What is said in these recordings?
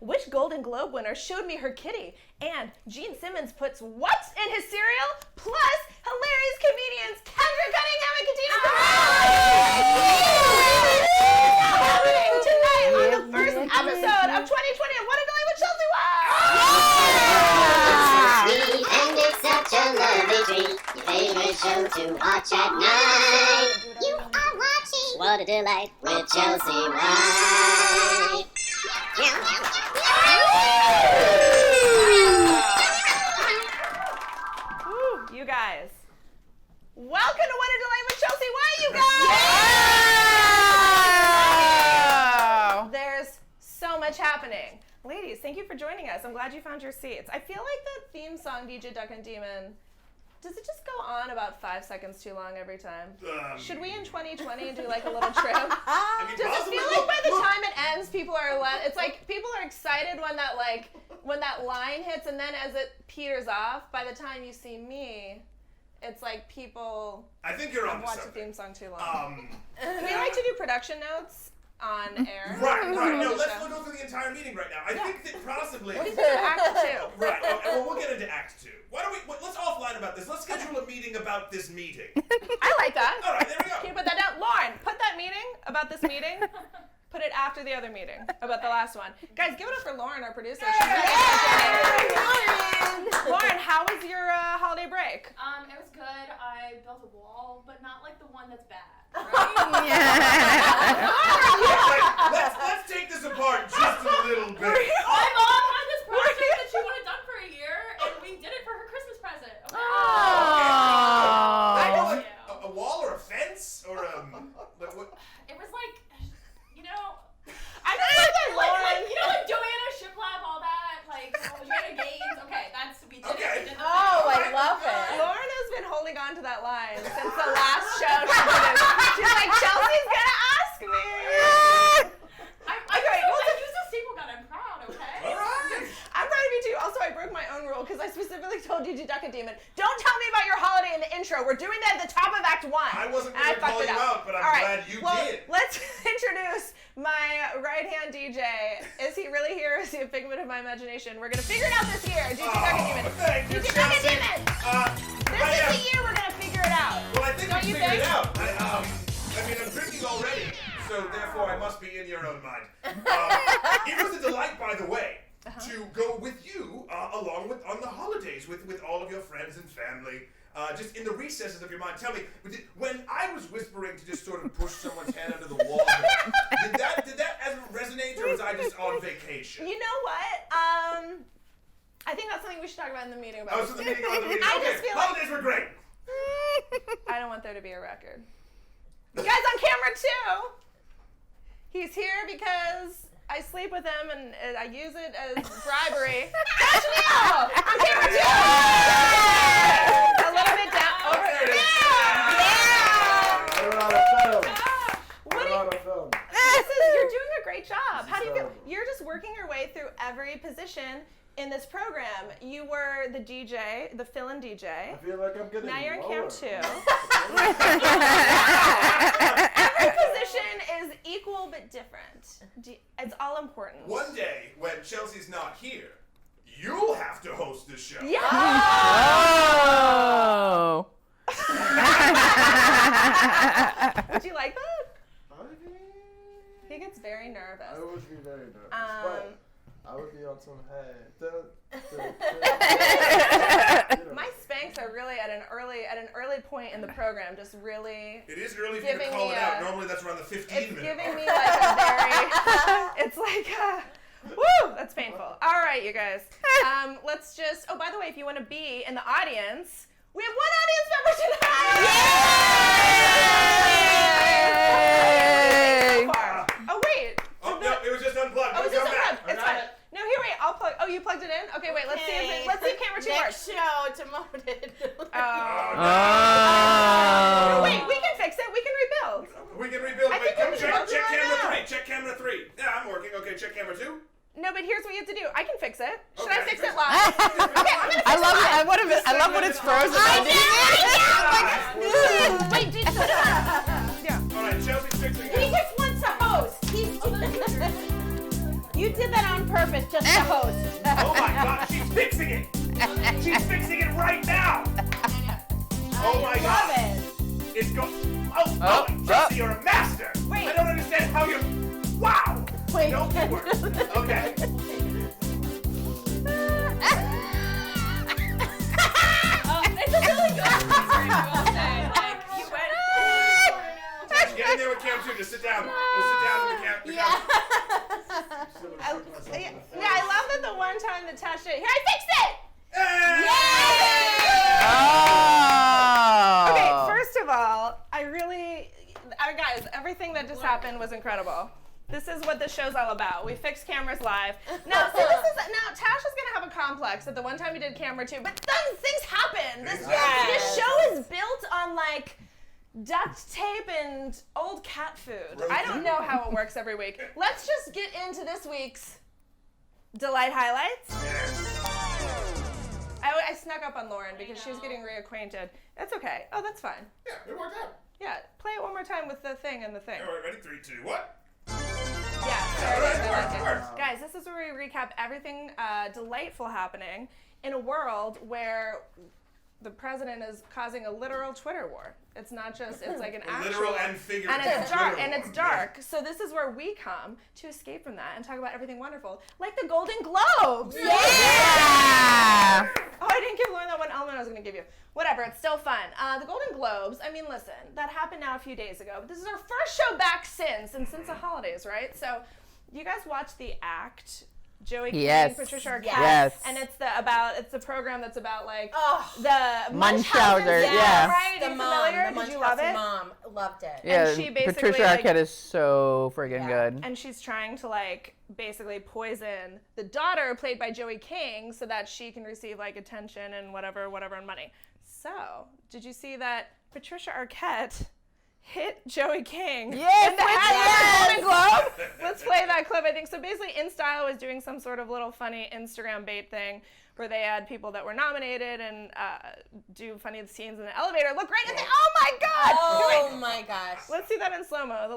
Which Golden Globe winner showed me her kitty? And Gene Simmons puts what in his cereal? Plus, hilarious comedians Kendra Cunningham and Katina Corrao. Happening tonight on the first episode of 2020 of What a Delay with Chelsea It's sweet and it's such a lovely treat. Your favorite show to watch at night. You are watching What a Delight with Chelsea White. You guys, welcome to What a Delay with Chelsea White, you guys! Yeah! There's so much happening. Ladies, thank you for joining us. I'm glad you found your seats. I feel like the theme song, DJ Duck and Demon, does it just go on about 5 seconds too long every time? Should we in 2020 do like a little trim? Does it feel like by the time it ends, people are it's like people are excited when that line hits, and then as it peters off, by the time you see me, it's like people I think you're on watch the theme song too long. We like to do production notes on air. Right. No, let's go through the entire meeting right now. I think that possibly. What do you think of Act 2? Right. Well, we'll get into Act 2. Why don't we? Let's offline about this. Let's schedule a meeting about this meeting. I like that. All right, there we go. Can you put that down, Lauren? Put that meeting about this meeting. Put it after the other meeting about the last one. Guys, give it up for Lauren, our producer. Lauren, how was your holiday break? It was good. I built a wall, but not like the one that's bad. Right? Let's take this apart just a little bit. My mom had this project that she wanted done for a year, and we did it for her Christmas present. Okay. A wall or a fence or what? It was like, I don't know that Lauren. like Joanna Shiplap, all that, like Joanna Gaines. Okay, we did it. I love it. Lauren has been holding on to that line since the last show she did. She's like, Chelsea's gonna ask me. I used a staple gun. I'm proud. Okay. All right. I'm proud of you too. Also, I broke my own rule because I specifically told DJ Duck and Demon, don't tell me about your holiday in the intro. We're doing that at the top of Act 1. I wasn't going to call you out, but I'm glad you did. Let's introduce my right-hand DJ. Is he really here? Is he a figment of my imagination? We're going to figure it out this year. DJ Duck and Demon. Thank you, DJ Duck and Demon. This is the year we're going to figure it out. Well, I think we figured it out. I'm drinking already, so therefore I must be in your own mind. It was a delight, by the way, to go with you along with on the holidays with all of your friends and family. Just in the recesses of your mind. Tell me, when I was whispering to just sort of push someone's head under the wall, did that ever resonate, or was I just on vacation? You know what? I think that's something we should talk about in the meeting. Oh, so the meeting on the meeting. I Okay, just feel holidays were great. I don't want there to be a record. You guys on camera too. He's here because I sleep with him and I use it as bribery. Catch me out! On camera too! A little bit down. Over there. You're doing a great job. How do you feel? You're just working your way through every position in this program. You were the DJ, the fill-in DJ. I feel like I'm getting Now you're in lower. Camp 2. Every position is equal but different. It's all important. One day, when Chelsea's not here, you'll have to host this show. Yeah. Oh. Would you like that? He gets very nervous. I would be very nervous, but I would be on some My Spanx are really at an early point in the program, just really. It is early for you to call it out. Normally that's around the 15-minute It's giving me like a very. It's like, woo, that's painful. All right, you guys. Let's just. Oh, by the way, if you want to be in the audience, we have one audience member tonight. Yay! Oh wait. Oh no, it was just unplugged. Oh, it's just unplugged. Back. It's fine. No, here, wait. I'll plug. Oh, you plugged it in? Okay, wait. Let's see if camera 2 works. Next show to molded. No, wait, we can fix it. We can rebuild. We can rebuild. I Wait, think we can check rebuild camera right 3. Check camera 3. Yeah, I'm working. Okay, check camera 2. No, but here's what you have to do. I can fix it. Should I Okay. fix it live? Okay, I'm gonna fix it I love it. live. I love when it's frozen. Wait, did yeah. All right, Chelsea's fixing He it. just wants to host. You did that on purpose just to host. Oh my God, she's fixing it. She's fixing it right now. Oh my Love God. it. It's going. Oh, Jesse, you're a master. Wait. I don't understand how you're. Wow. Wait. No, it works. Okay. It's a really good story, I will say. Like, you went. Get in there with Cam too. Just sit down. Just sit down in the cam. Yeah, I love that the one time that Tash did, here, I fixed it! Hey! Oh. Okay, first of all, guys, everything that just happened was incredible. This is what this show's all about. We fix cameras live. Now, Tash is gonna have a complex at the one time we did camera 2, but then things happen. This show is built on like duct tape and old cat food. I don't know how it works every week. Let's just get into this week's Delight Highlights. I snuck up on Lauren because she was getting reacquainted. That's okay. Oh, that's fine. Yeah, it worked out. Yeah, play it one more time with the thing and the thing. All right, ready? 3, 2, 1. Yeah, All right, I like it. works. Guys, this is where we recap everything delightful happening in a world where the president is causing a literal Twitter war. It's not just, it's like an actual. Literal and figurative. And it's dark, Twitter and it's war. dark. So this is where we come to escape from that and talk about everything wonderful, like the Golden Globes. Yeah. Oh, I didn't give Lauren that one element I was going to give you. Whatever, it's still fun. The Golden Globes, I mean, listen, that happened now a few days ago, but this is our first show back since the holidays, right? So you guys watched The Act, Joey King, Yes. Patricia Arquette. Yes. And it's the program that's about like Oh. the Munchausen, yeah. yeah. Right? The Are you mom, familiar? the Did you love it? mom loved it. Yeah, And she basically, Patricia like- Arquette is so friggin' good. And she's trying to like basically poison the daughter played by Joey King so that she can receive like attention and whatever and money. So, did you see that Patricia Arquette hit Joey King Yes, in the head with the Golden Globe? Let's play that clip, I think. So basically, InStyle was doing some sort of little funny Instagram bait thing where they had people that were nominated and do funny scenes in the elevator. Look right at the, oh my God! Oh my gosh. Let's see that in slow-mo,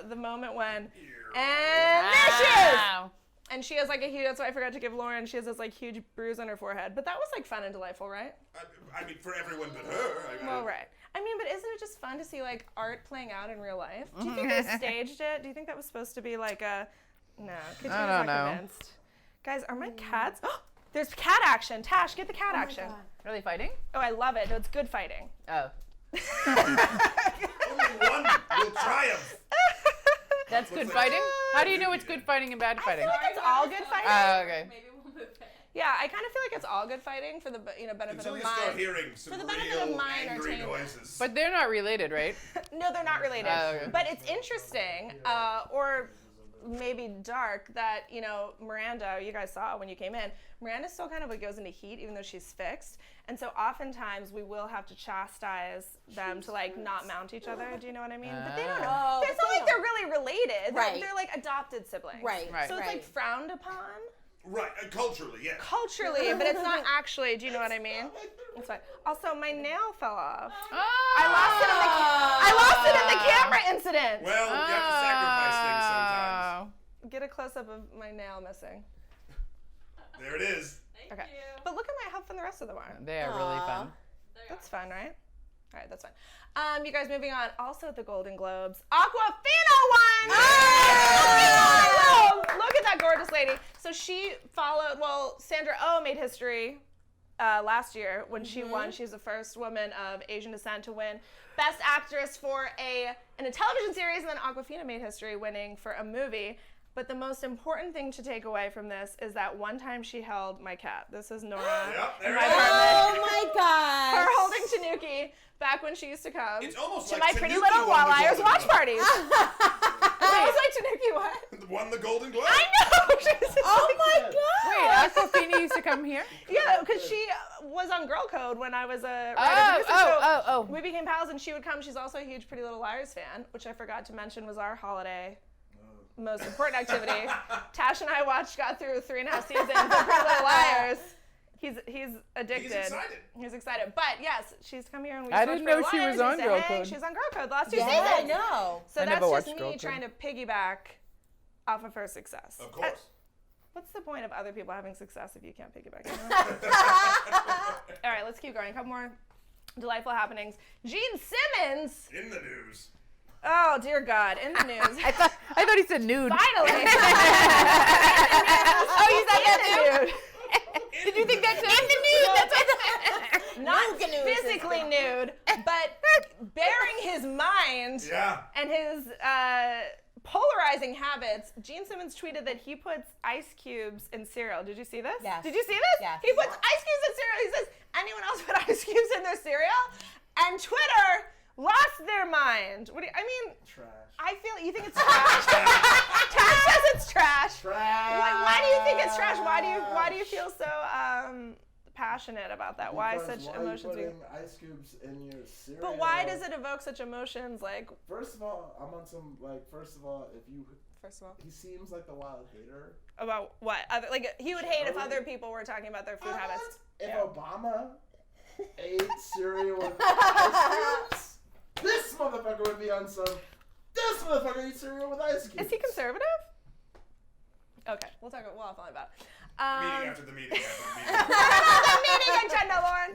the moment when, and there she is! Wow. And she has like a huge, that's why I forgot to give Lauren, she has this like huge bruise on her forehead. But that was like fun and delightful, right? I mean, for everyone but her. Well, right. I mean, but isn't it just fun to see like art playing out in real life? Do you think they staged it? Do you think that was supposed to be like a, no, Katina's don't not know. convinced. Guys, are my cats, there's cat action. Tash, get the cat action. Are they fighting? Oh, I love it. No, it's good fighting. Oh. Only one will triumph. That's good fighting? How do you know it's good fighting and bad I fighting? feel like it's all good fighting. Oh, okay. Maybe we'll move it. Yeah, I kind of feel like it's all good fighting for the benefit Until of you start mine. hearing some For the benefit real of my angry entertainment. noises. But they're not related, right? No, they're not related. Oh, okay. But it's interesting, or maybe dark, that, Miranda, you guys saw when you came in, Miranda still kind of like goes into heat even though she's fixed. And so oftentimes we will have to chastise them to like not mount each other. Do you know what I mean? But they don't know. Oh, It's not like they're really related. Right. They're like adopted siblings. Right. So it's like frowned upon. Right, culturally, yes. Culturally, but it's not actually. Do you know what I mean? It's fine. Also, my nail fell off. Oh. I lost it in the camera incident. Well, you have to sacrifice things sometimes. Get a close up of my nail missing. There it is. Thank Okay. you. But look at how fun the rest of them are. They are really fun. There you That's fun, right? All right, that's fine. You guys, moving on. Also at the Golden Globes, Aquafina won! Oh! Look at that gorgeous lady. So she followed, Sandra Oh made history last year when she won. She's the first woman of Asian descent to win Best Actress for in a television series, and then Aquafina made history winning for a movie. But the most important thing to take away from this is that one time she held my cat. This is Nora Yep, in there my it is. apartment. Oh my gosh. Her holding Tanuki back when she used to come It's almost to like my Tanuki Pretty Little won the Walleyers Golden watch Globe. parties. I was like, Tanuki, what? Won the Golden Globe. I know! She was just Oh like- my god. Wait, Aquafina used to come here? Yeah, because she was on Girl Code when I was a Oh, writer producer. oh. We became pals, and she would come. She's also a huge Pretty Little Liars fan, which I forgot to mention was our holiday most important activity. Tash and I got through 3.5 seasons of Pretty Little Liars. He's addicted. He's excited. He's excited. But yes, she's come here and we I watched didn't Pretty know she Little was Liars. on We said, Girl hey, Code. She's on Girl Code the last 2 Yeah, seasons. I know. So I that's never just watched me Girl trying to Code. piggyback off of her success. Of course. What's the point of other people having success if you can't piggyback? All right, let's keep going. A couple more delightful happenings. Gene Simmons. In the news. Oh, dear God. In the news. I thought he said nude. Finally. Oh, you said that too? Did you think that too? In the nude. That's what Not physically nude, but bearing his mind and his polarizing habits. Gene Simmons tweeted that he puts ice cubes in cereal. Did you see this? Yes. Did you see this? Yes. He puts ice cubes in cereal. He says, anyone else put ice cubes in their cereal? And Twitter lost their mind. What do you, I mean, Trash. I feel, you think it's trash? Tash says it's trash. Trash. Why do you think it's trash? Why do you feel so passionate about that? Why such emotions? Why are you putting ice cubes in your cereal? But why does it evoke such emotions? Like, First of all, I'm on some First of all, he seems like a wild hater. about what? He would hate if other people were talking about their food habits. If Obama ate cereal with ice cubes, this motherfucker would be on some. This motherfucker eats cereal with ice cubes. Is he conservative? Okay, we'll offline about it. Meeting after the meeting. The meeting agenda, Lauren.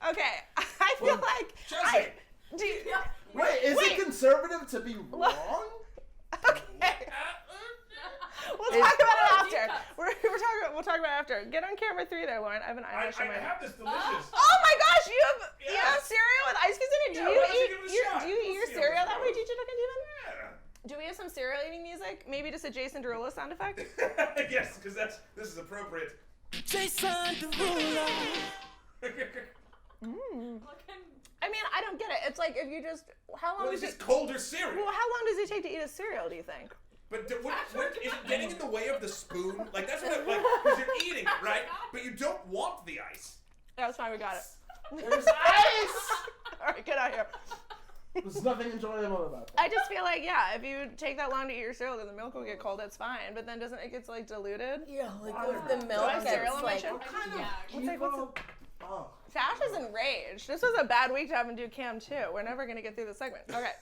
Okay, I feel like Chelsea. Wait, is it conservative to be wrong? Okay. We'll talk about it after. We'll talk about it after. Get on camera 3 there, Lauren. I have an eyelash on I my head. have this delicious. Oh my gosh, you have cereal with ice cubes in it? Yeah, why don't you give it a shot? Do you eat your Let's see cereal how that this way, goes. DJ Duck and Demon? Yeah. Do we have some cereal eating music? Maybe just a Jason Derulo sound effect? Yes, because this is appropriate. Jason Derulo. I mean, I don't get it. It's like if you just, how long Well, does it's it? just colder cereal. Well, how long does it take to eat a cereal? Do you think? But is it getting in the way of the spoon? Like that's what because you're eating it, right? But you don't want the ice. That's fine. We got it. There's ice. All right, get out here. There's nothing enjoyable about that. I just feel like, yeah, if you take that long to eat your cereal, then the milk will get cold. It's fine. But then doesn't it get like diluted? Yeah, like the milk I have cereal gets on my like. chin? Sash is enraged. This was a bad week to have him do cam too. We're never gonna get through the segment. Okay,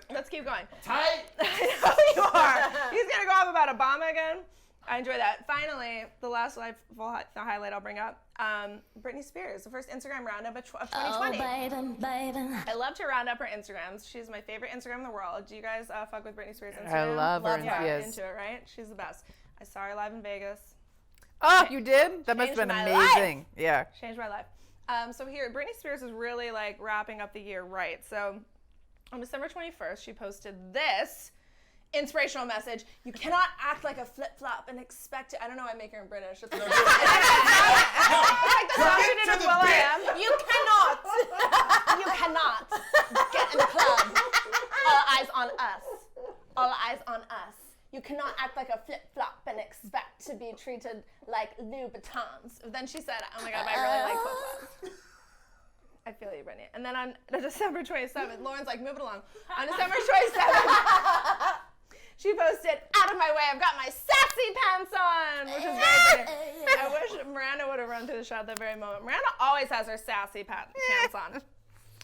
let's keep going. Tight. I know you are. He's gonna go off about Obama again. I enjoy that. Finally, the last highlight I'll bring up. Britney Spears, the first Instagram roundup of 2020. I loved her round up her Instagrams. She's my favorite Instagram in the world. Do you guys fuck with Britney Spears' Instagram? I love her. Yeah, Yes. into it, right? She's the best. I saw her live in Vegas. Oh, you did? That must have Changed been my amazing. Yeah. Changed my life. So here, Britney Spears is really like wrapping up the year right. So on December 21st, she posted this inspirational message. You cannot act like a flip-flop and expect it. I don't know why I'm making her British. It's like the song she did with Will.i.am. You cannot get in the club. All eyes on us. All eyes on us. You cannot act like a flip-flop and expect to be treated like Louboutins. Then she said, oh my God, I really like flip-flops. I feel you, Brittany. And then on December 27th, Lauren's like, move it along. On December 27th, she posted, out of my way, I've got my sassy pants on, which is very pretty. I wish Miranda would have run through the shot at that very moment. Miranda always has her sassy pants on.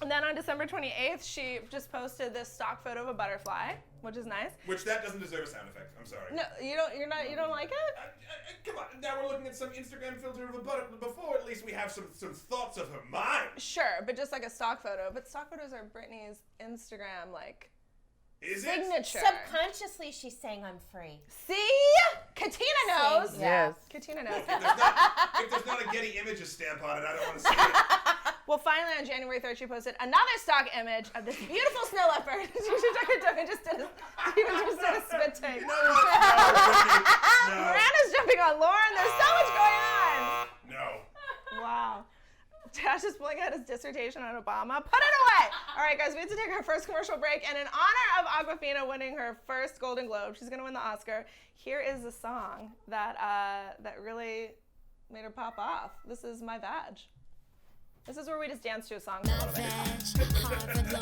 And then on December 28th, she just posted this stock photo of a butterfly, which is nice. Which that doesn't deserve a sound effect. I'm sorry. No, you don't like it? Come on. Now we're looking at some Instagram filter of a butterfly. Before, at least we have some thoughts of her mind. Sure, but just like a stock photo. But stock photos are Britney's Instagram, like, Is it? signature. Subconsciously, she's saying I'm free. See? Katina knows. Yes. Katina knows. If there's not a Getty Images stamp on it, I don't want to see it. Well, finally on January 3rd, she posted another stock image of this beautiful snow leopard. She just did a spit take. You know what? No. Miranda's jumping on Lauren. There's so much going on. No. Wow. Tash is pulling out his dissertation on Obama. Put it away! All right, guys, we have to take our first commercial break. And in honor of Awkwafina winning her first Golden Globe, she's going to win the Oscar. Here is the song that really made her pop off. This is My Vag. This is where we just dance to a song for a little bit.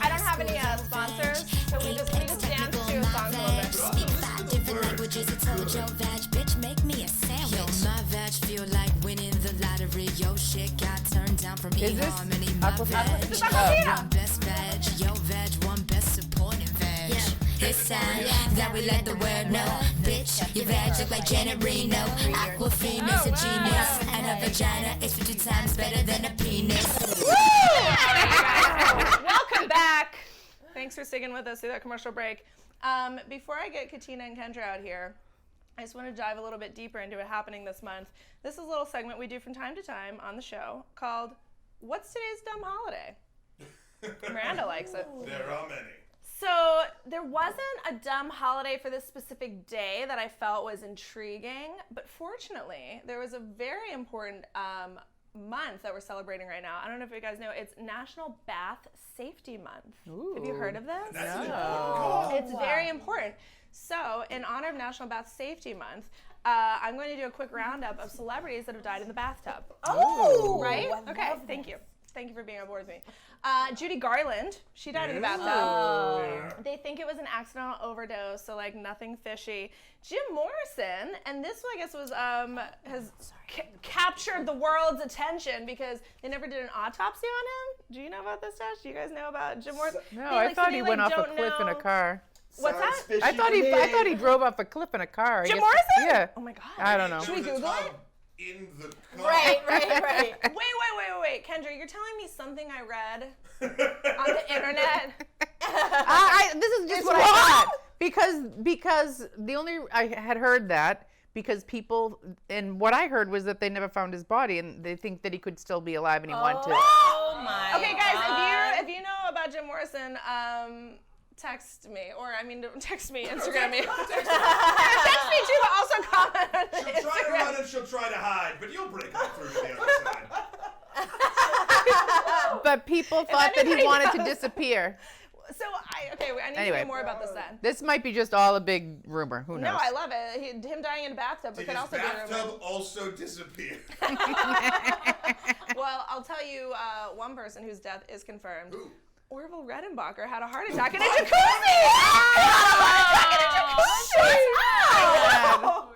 I don't have any sponsors, so we just dance to a song for a little bit. Speak 5 different languages. I told your vag, bitch, make me a sandwich. Yo, my vag feel like winning the lottery. Yo, shit got turned down from Is this eHarmony. My Aquafina? vag, This is Aquafina. one best vag. Yo, vag, one best supporting vag. Yeah. It's time that we let the world know. Bitch, your vag look like Janet Reno. Aquafina's a genius, and her vagina is 50 times better than a penis. Welcome back. Thanks for sticking with us through that commercial break. Before I get Katina and Kendra out here, I just want to dive a little bit deeper into what's happening this month. This is a little segment we do from time to time on the show called What's Today's Dumb Holiday? Miranda likes it. There are many. So there wasn't a dumb holiday for this specific day that I felt was intriguing, but fortunately, there was a very important month that we're celebrating right now. I don't know if you guys know, it's National Bath Safety Month. Ooh. Have you heard of this? That's an important call. It's very important. So, in honor of National Bath Safety Month, I'm going to do a quick roundup of celebrities that have died in the bathtub. Oh, Right? I Okay, love thank this. you. Thank you for being on board with me. Judy Garland, she died in the bathtub. Yeah. They think it was an accidental overdose, so like nothing fishy. Jim Morrison, and this I guess was has captured the world's attention because they never did an autopsy on him. Do you know about this, Tash? Do you guys know about Jim Morrison? No, They, I like, thought so he they, went like, off a don't cliff in a know- car. What's Sounds that? fishy I thought to he me. drove off a cliff in a car. I Jim guess- Morrison? Yeah. Oh my God. I don't know. There Should we was a Google tub it? in the car. Right. Wait, Kendra, you're telling me something I read on the internet? This is just It's what wrong? I thought. Because the only I had heard that because people and what I heard was that they never found his body and they think that he could still be alive and he wanted to. Oh my Okay, guys, God. if you know about Jim Morrison, text me, or I mean, don't text me, Instagram me. Text me too, but also comment on the She'll try to run Instagram. and she'll try to hide, but you'll break right through to the other side. But people thought that he anybody wanted to knows- disappear. So I need to Anyway. know more about this then. This might be just all a big rumor. Who knows? No, I love it. Him dying in a bathtub, but Did could his also be a rumor. bathtub also disappear? Well, I'll tell you one person whose death is confirmed. Who? Orville Redenbacher had a heart attack in a jacuzzi! I know.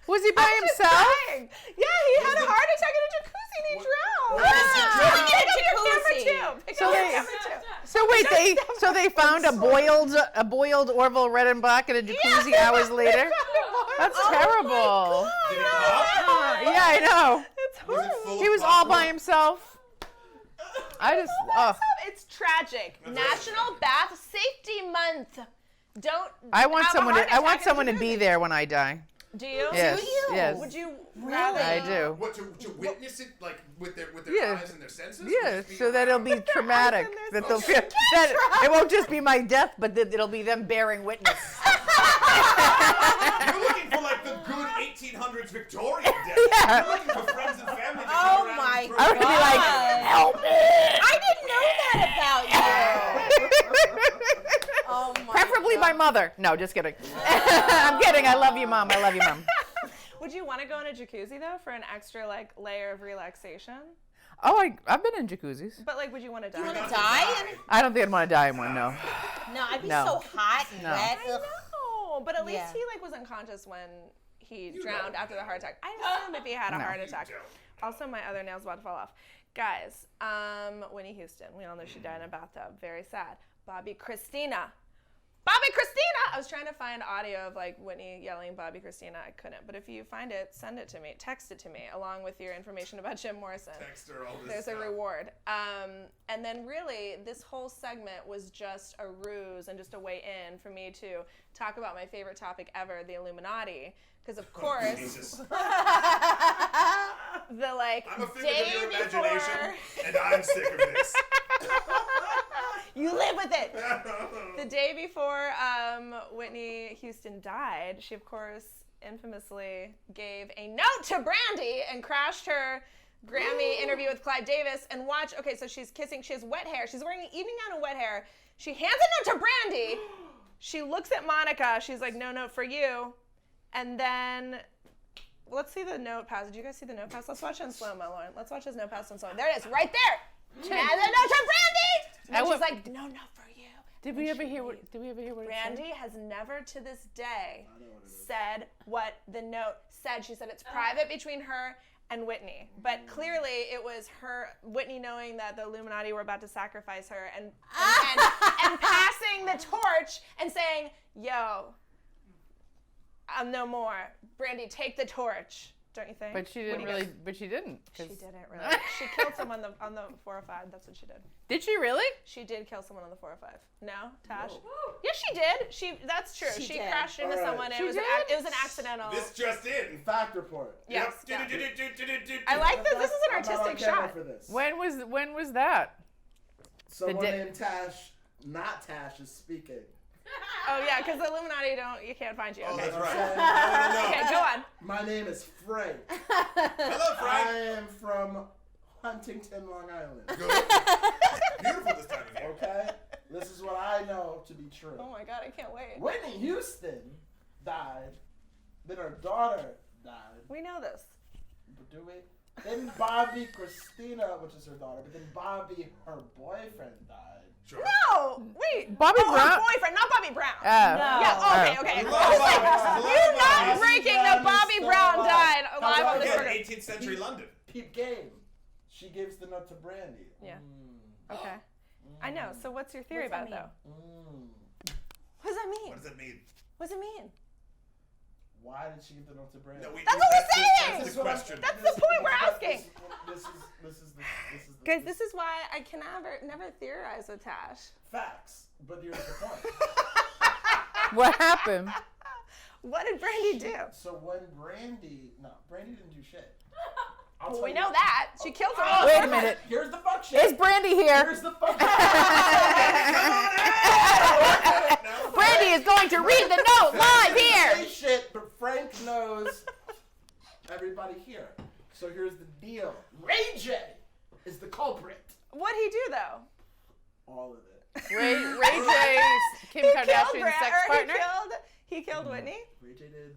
Was he by I'm just himself? dying. Yeah, he had a heart attack in a jacuzzi and he drowned. What is he doing Pick in a up your camera jacuzzi? too. Pick So up your they- camera too. So wait, they found a boiled Orville Redenbach in a jacuzzi hours later. That's terrible. Did it pop? Yeah, I know. It's Was it horrible. full He of was all by popcorn? himself. I just. Oh. It's tragic. National Bath Safety Month. Don't. I want have a someone. heart I want attack in a someone to be jacuzzi. there when I die. Do you? Yes. Yes. Would you rather? I do. What, to witness it, like, with their Yeah. eyes and their senses? Or Yeah, just be so that it'll around? be traumatic. and their That they'll feel senses. that it won't just be my death, but that it'll be them bearing witness. You're looking for, like, the good 1800s Victorian death. Yeah. You're looking for friends and family to Oh come around my and throw I would be like, help me. I didn't know that about you. Oh my Preferably God. my mother. No, just kidding. I'm kidding. I love you, Mom. I love you, Mom. Would you want to go in a jacuzzi though for an extra like layer of relaxation? Oh, I've been in jacuzzis. But like, would you want to die? You want Not to die? I don't think I'd want to die in one, no. No, I'd be No. so hot and No. wet. I Ugh. know, but at least Yeah. he like was unconscious when he You drowned don't after the know. heart attack. I assume if he had a No. heart You attack. don't. Also, my other nail's about to fall off. Guys, Whitney Houston. We all know she died in a bathtub. Very sad. Bobby Christina. Bobby Christina! I was trying to find audio of like Whitney yelling Bobby Christina. I couldn't. But if you find it, send it to me. Text it to me along with your information about Jim Morrison. Text her all this There's a stuff. reward. And then really, this whole segment was just a ruse and just a way in for me to talk about my favorite topic ever, the Illuminati. Because of course, Jesus. the like I'm a figment day of your before, imagination, and I'm sick of this. you live with it. The day before Whitney Houston died, she of course infamously gave a note to Brandy and crashed her Grammy interview with Clive Davis. And watch, okay, so she's kissing, she has wet hair. She's wearing an evening gown and wet hair. She hands a note to Brandy. She looks at Monica. She's like, no note for you. And then, let's see the note pass. Did you guys see the note pass? Let's watch it in slow-mo, Lauren. Let's watch his note pass in slow-mo. There it is, right there. She has a note to Brandy. And she's like, no note for you. Did we ever hear what it said? Brandy has never to this day said what the note said. She said it's private between her and Whitney. But clearly it was Whitney knowing that the Illuminati were about to sacrifice her and passing the torch and saying, yo, I'm no more. Brandy, take the torch. Don't you think? But she didn't really. But she didn't. She didn't really. She killed someone on the 405. That's what she did. Did she really? She did kill someone on the 405. No, Tash? Yes, she did. That's true. She did. crashed into someone. It was an accidental. This just in. Fact report. Yes. Yep. I like this. This is an I'm not on artistic camera shot. For this. When was that? Someone named Tash, not Tash, is speaking. Oh yeah, because the Illuminati you can't find you. Oh, Okay. that's right. Okay, go on. My name is Frank. Hello, Frank. I am from Huntington, Long Island. Good. Beautiful this time of year. Okay? This is what I know to be true. Oh my God, I can't wait. Whitney Houston died. Then her daughter died. We know this. Do we? Then Bobby Christina, which is her daughter, but then Bobby, her boyfriend, died. Sure. No, wait. Bobby Her Brown? boyfriend, not Bobby Brown. Oh. Yeah. Okay. Love I was like, Bobby. you're not Bobby. breaking that Bobby Brown died alive on this Again, program. 18th century London. Peep game. She gives the note to Brandy. Yeah. Okay. I know. So what's your theory about it, though? What does that mean? What does it mean? What does it mean? Why did she give the note to Brandy? No, That's what we're saying! That's the question. That's the point we're asking. This is Guys, this is why I can never theorize with Tash. facts. But here's the point. What happened? What did Brandy do? So when Brandy didn't do shit. Well, we know that. She killed someone. Wait a minute. Here's the fuck shit. Is Brandy here? Here's the fuck Brandy is going to read the note live here. Say shit, but Frank knows everybody here. So here's the deal. Ray J is the culprit. What'd he do, though? All of it. Ray J's Kim Kardashian's sex partner. He killed Whitney. Ray J did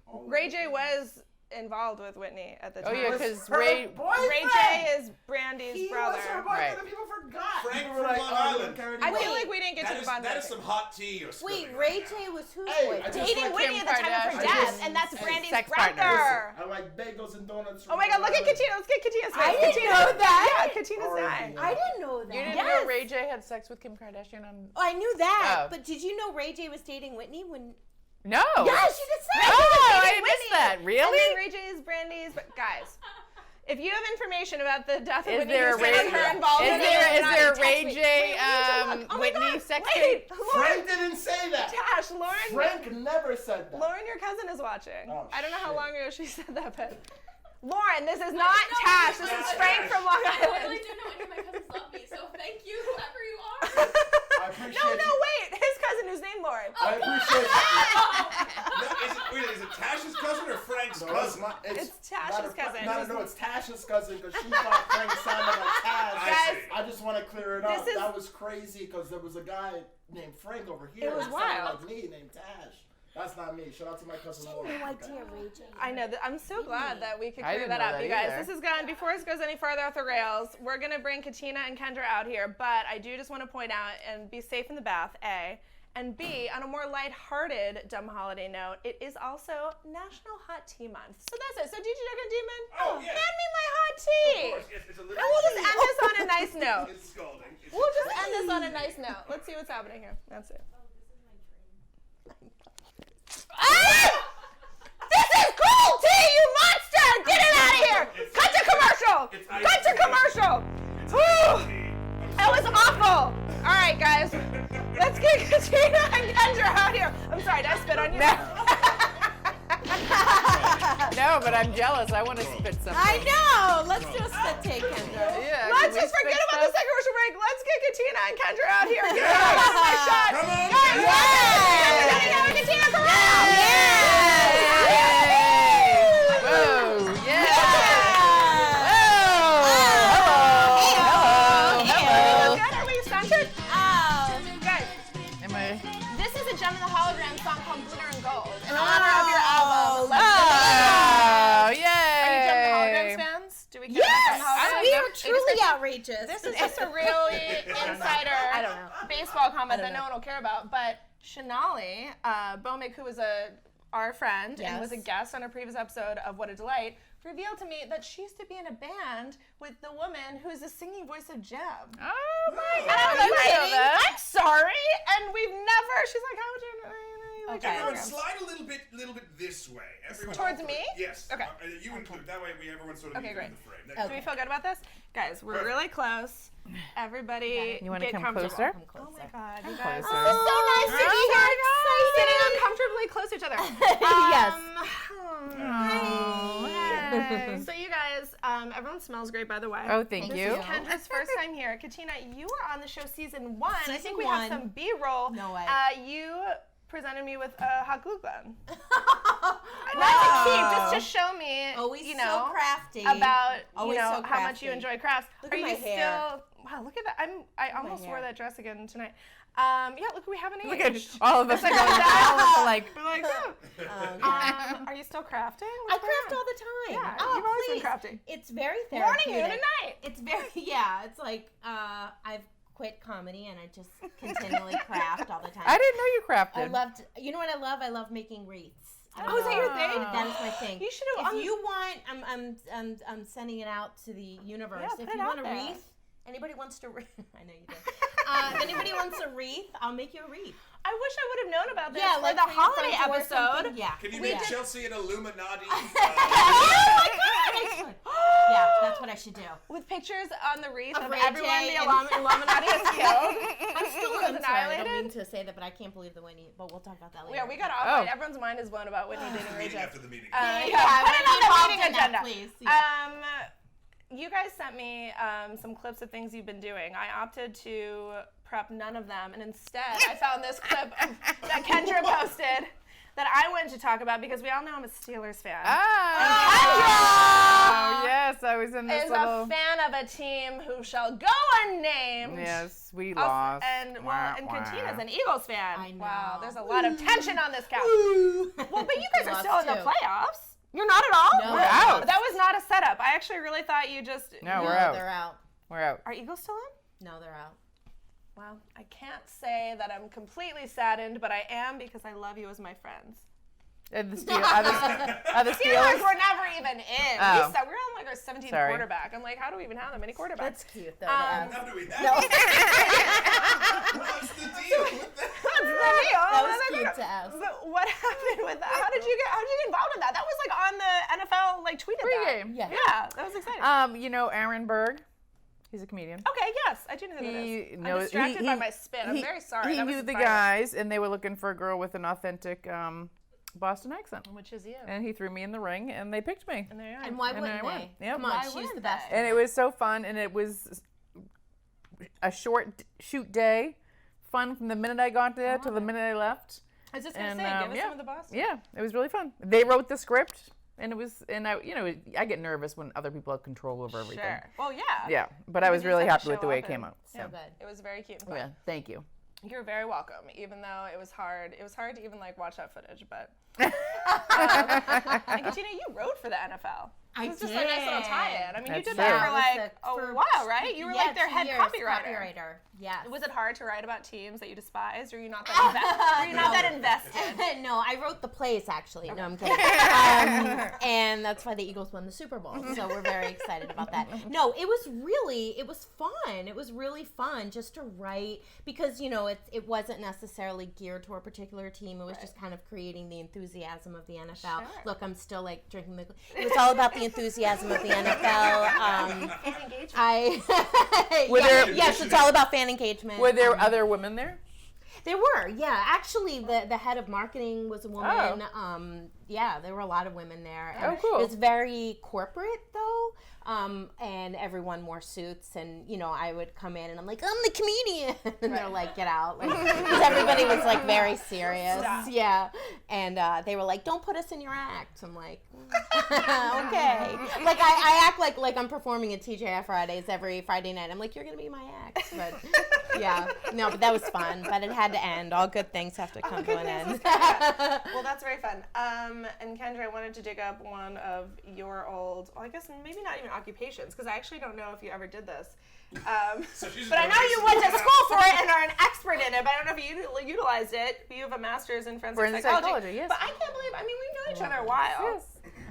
all of Ray it. J was involved with Whitney at the time. Oh yeah, Was because her Ray. boyfriend. Ray J is Brandy's He brother. was her boyfriend Right. and people forgot. Frank People from were like, Long oh, Island. Cardi I B. feel like we didn't get to the bottom That of is it. some hot tea you're spilling. Wait, Ray J was whose Hey, boyfriend? I just Dating like Whitney Kim at the time of her Kardashian. death, and that's Hey, Brandy's sex partner. brother. I like bagels and donuts. Oh my God, look at Katina. Let's get Katina's face. I didn't Katina. know that. Yeah, Katina's Already, dying. yeah. I didn't know that. You didn't Yes. know Ray J had sex with Kim Kardashian on? Oh, I knew that, Oh. but did you know Ray J was dating Whitney when? No. Yeah, she did say. Oh, I dating missed Whitney. that. And Really? then Ray J is Brandy's. But guys, if you have information about the death of Is Whitney there a Houston Ray? and her involvement, Is there a text Ray me. J Wait, we need to look. Oh my Whitney God, sex wait, tape? Lauren, Frank didn't say that. Tash, Lauren. Frank never said that. Lauren, your cousin is watching. Oh, I don't know how shit. long ago she said that, but Lauren, this is not Tash. This is Frank from Long I Island. really do know any of my cousins love me, so thank you, whoever you are. I appreciate No, you. wait. His cousin who's named Lauren. I appreciate No, is it Tash's cousin or Frank's you. cousin? It's Tash's cousin. No, it's Tash's cousin because she thought Frank sounded like Tash. I Guys, see. I just want to clear it up. This is- That was crazy because there was a guy named Frank over here. It was that sounded wild. like me named Tash. That's not me. Shout out to my cousin Lauren. No idea, Ray J. I know. I'm so glad that we could I clear didn't that know up, that you guys. either. This is gone. Before this goes any further off the rails, we're going to bring Katina and Kendra out here. But I do just want to point out and be safe in the bath, A. And B, on a more lighthearted dumb holiday note, it is also National Hot Tea Month. So that's it. So DJ Duck and Demon, Oh, yeah. hand me my hot tea. Of course, yes, it's a little And we'll just end this on a nice note. It's scalding. We'll just end this on a nice note. Let's see what's happening here. That's it. Ah! This is cool tea, you monster! Get it out of here! Cut to commercial! Cut to commercial! Whew. That was awful! Alright, guys. Let's get Katina and Kendra out here. I'm sorry, did I spit on you? No, but I'm jealous. I want to spit something. I know. Let's do a spit take, Kendra. Yeah. Let's can we just forget spit about the stuff? second commercial break. Let's get Katina and Kendra out here. Give them a nice shot. Come on, Guys, Kendra. Kendra Cunningham and Katina Corrao. Whoa, yeah. Everything good? Are we centered? Guys, Am I? this is a Gem in the Hologram song called Glitter and Gold in honor of your album. Let's Oh, Are you Gem in the Holograms yay. fans? Do we care about Yes, Gem in the Holograms? we are truly outrageous. This is just a really insider I don't know. baseball comment I don't that no know. one will care about. But Shanali Bomick, who was a our friend and was a Yes. guest on a previous episode of What a Delight, revealed to me that she used to be in a band with the woman who's the singing voice of Jem. Oh my And I was God. like, I'm sorry, and we've never. She's like, how would you? Like, Okay. Everyone, slide a little bit this way. Everyone, Towards me? Yes. Okay. You include. That way, everyone's sort of Okay, in great. the frame. Do we feel good about this? Guys, we're really close. Everybody You want to get come comfortable. closer? Oh my God, you guys. Closer. So nice to be here. Sitting uncomfortably close to each other. Yes. So you guys, everyone smells great, by the way. Oh, thank This you. is Kendra's first time here. Katina, you were on the show season 1. I think Season we have 1. some B-roll. No way. You presented me with a hot glue gun. Not to keep, just to show me, Always you know, so crafty. about Always so how much you crafty. enjoy crafts. Look Are at you my hair. still? Wow, look at that! I almost wore hair. that dress again tonight. Yeah, look, we haven't Look at aged. all of us are going all of us are like, We're like, are you still crafting? I craft all the time. Yeah, oh, you've always please. been crafting. It's very Morning, therapeutic. noon, and night. It's very, it's like I've quit comedy and I just continually craft all the time. I didn't know you crafted. I loved, you know what I love? I love making wreaths. I Oh, is that your love- thing? That is my thing. You should have. If you want, I'm sending it out to the universe. Yeah, If put you it want a out there. wreath, anybody wants to wreath, I know you do. If anybody wants a wreath, I'll make you a wreath. I wish I would have known about this Yeah, for like the for your holiday front door or episode. something. Yeah. Can you We make did- Chelsea an Illuminati? Yeah, that's what I should do. With pictures on the wreath Of of Ray everyone J the and- Illuminati has killed. I'm still Was I'm sorry, I don't annihilated? mean to say that, but I can't believe the Whitney. But we'll talk about that later. Yeah, we got off. Oh. Everyone's mind is blown about Whitney dating Ray Meeting J. after the meeting. Yeah, Yeah, put it on the involved meeting in that, agenda. please. Yeah. You guys sent me some clips of things you've been doing. I opted to prep none of them, and instead I found this clip that Kendra posted that I wanted to talk about because we all know I'm a Steelers fan. Oh, yes, I was in this Is little. a fan of a team who shall go unnamed. Yes, we Us- lost. And Wah, and wah. Katina's an Eagles fan. I know. Wow, there's a lot of tension on this couch. Well, but you guys are Lost still in the too. playoffs. You're not at all? No, We're out. That was not a setup. I actually really thought you just. No, we're out. They're out. We're out. Are Eagles still in? No, they're out. Well, I can't say that I'm completely saddened, but I am because I love you as my friends. And the Steelers. Steelers were never even in. Oh. We're on like our 17th Sorry. quarterback. I'm like, how do we even have that many quarterbacks? That's cute though. How do we have What's the deal with that? that was cute to ask. But what happened with that? How did you get involved in that? That was like on the NFL like tweeted Pregame. that. Yeah. Yeah, that was exciting. You know Aaron Berg? He's a comedian. Okay, yes, I do know who that is. I'm knows- distracted by my spin. I'm very sorry. He That was knew the inspiring. guys, and they were looking for a girl with an authentic Boston accent. Which is you. And he threw me in the ring, and they picked me. And there you are. And why And wouldn't I won. they? Yep. Come on, Why she's wouldn't the best. And it was so fun, and it was a short shoot day, fun from the minute I got there to the minute I left. I was just gonna And, say, give us yeah. some of the boss. Yeah, it was really fun. They wrote the script, and it was, and I, I get nervous when other people have control over everything. Sure. Well, yeah. Yeah, but I You was just really have to happy with the show way up it came and- out. So good. It was very cute. And fun. Yeah, thank you. You're very welcome, even though it was hard. It was hard to even like watch that footage, but. And Katina, you wrote for the NFL. It was just a nice little tie-in. I mean, you That's did true. that for Yeah, like it was a for- while, right? You were like their 2 head years copywriter. Yes. Was it hard to write about teams that you despised, or were you not that, were you not that invested? No, I wrote the plays actually. No, I'm kidding. And that's why the Eagles won the Super Bowl. So we're very excited about that. No, it was fun. It was really fun just to write because, it wasn't necessarily geared to a particular team. It was just kind of creating the enthusiasm of the NFL. Sure. Look, I'm still like drinking the. It was all about the enthusiasm of the NFL. Yes, it's all about fan engagement. Were there other women there? There were, yeah. Actually, the head of marketing was a woman. Yeah, there were a lot of women there. Oh, And cool. It was very corporate, though, and everyone wore suits. And, I would come in and I'm like, I'm the comedian. And they're like, get out. Because everybody was, like, very serious. Stop. Yeah. And they were like, don't put us in your act. I'm like, okay. Like, I act like I'm performing at TGI Fridays every Friday night. I'm like, you're going to be my act. But, yeah. No, but that was fun. But it had to end. All good things have to come to an end. Well, that's very fun. And Kendra, I wanted to dig up one of your old, well, I guess maybe not even occupations, because I actually don't know if you ever did this. So she's But I know you went to school for it and are an expert in it, but I don't know if you utilized it. You have a master's in forensic psychology. Yes. But I can't believe, I mean, we've known each other a while. Yes.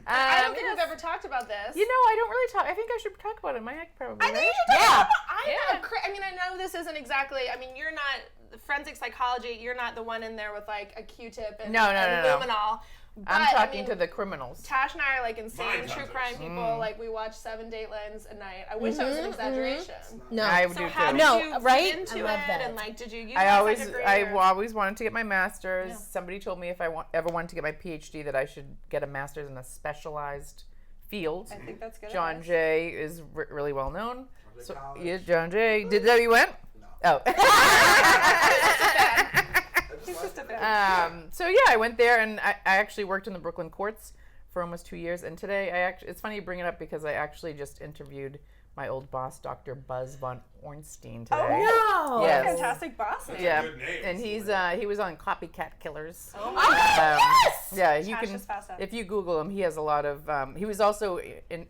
I don't think we've ever talked about this. You know, I don't really talk. I think I should talk about it. Mike probably. I think right? you should talk about Yeah. I mean, I know this isn't exactly, I mean, you're not, forensic psychology, you're not the one in there with like a Q-tip and, No. luminol. But, I'm talking I mean, to the criminals. Tash and I are like insane Mind true hunters. crime people. Like we watch 7 Datelines a night. I wish that was an exaggeration. No. I So do how too. did No, you right? get into I love it? that. And like, did you use I that always, degree? I or- always wanted to get my master's. Somebody told me if I ever wanted to get my PhD that I should get a master's in a specialized field. I think that's good. John advice. Jay is really well known. Jay So, College. yeah, John Jay. Did that you went? No. Oh. He's just a fan. So yeah, I went there and I actually worked in the Brooklyn courts for almost 2 years. And today, it's funny you bring it up because I actually just interviewed my old boss, Dr. Buzz von Ornstein, today. No. Yes. Fantastic boss name. Yeah, Good name. and he was on Copycat Killers. Oh my God. Yes! Yeah, you Tash can is fast up. if you Google him, he has a lot of. He was also in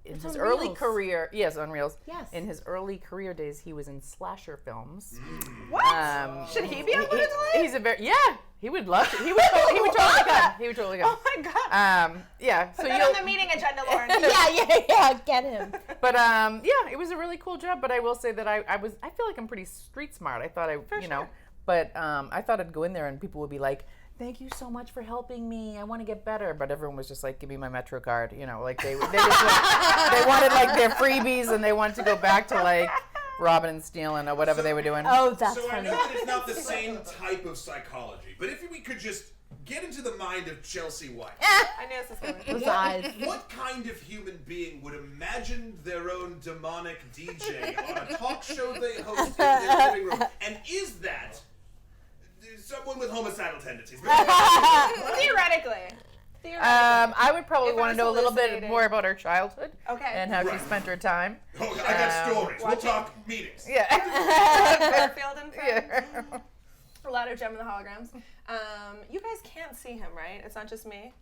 his on early Reels. career. Yes, on Reels. Yes. In his early career days, he was in slasher films. What? Should he be on Women's Life? He's a very He would love to. He would totally come. He would totally come. Oh my God. Yeah. Put So that on the meeting agenda, Lauren. Yeah, get him. But yeah, it was a really cool job. But I will say that I feel like I'm pretty street smart. I thought but I thought I'd go in there and people would be like, "Thank you so much for helping me. I want to get better." But everyone was just like, "Give me my Metro card." You know, like they wanted like their freebies and they wanted to go back to like robbing and stealing or whatever they were doing. Oh, that's So I funny. know that it's not the same type of psychology, but if we could just get into the mind of Chelsea White. I knew this was coming. Those eyes. What kind of human being would imagine their own demonic DJ on a talk show they host in their living room? And is that someone with homicidal tendencies? Theoretically. I would probably If it want was to know a little bit hallucinating. more about her childhood Okay. and how she Right. spent her time. Oh, I got stories. We'll talk meetings. Yeah. Fairfield and Friends. Yeah. A lot of Gem and the Holograms. You guys can't see him, right? It's not just me.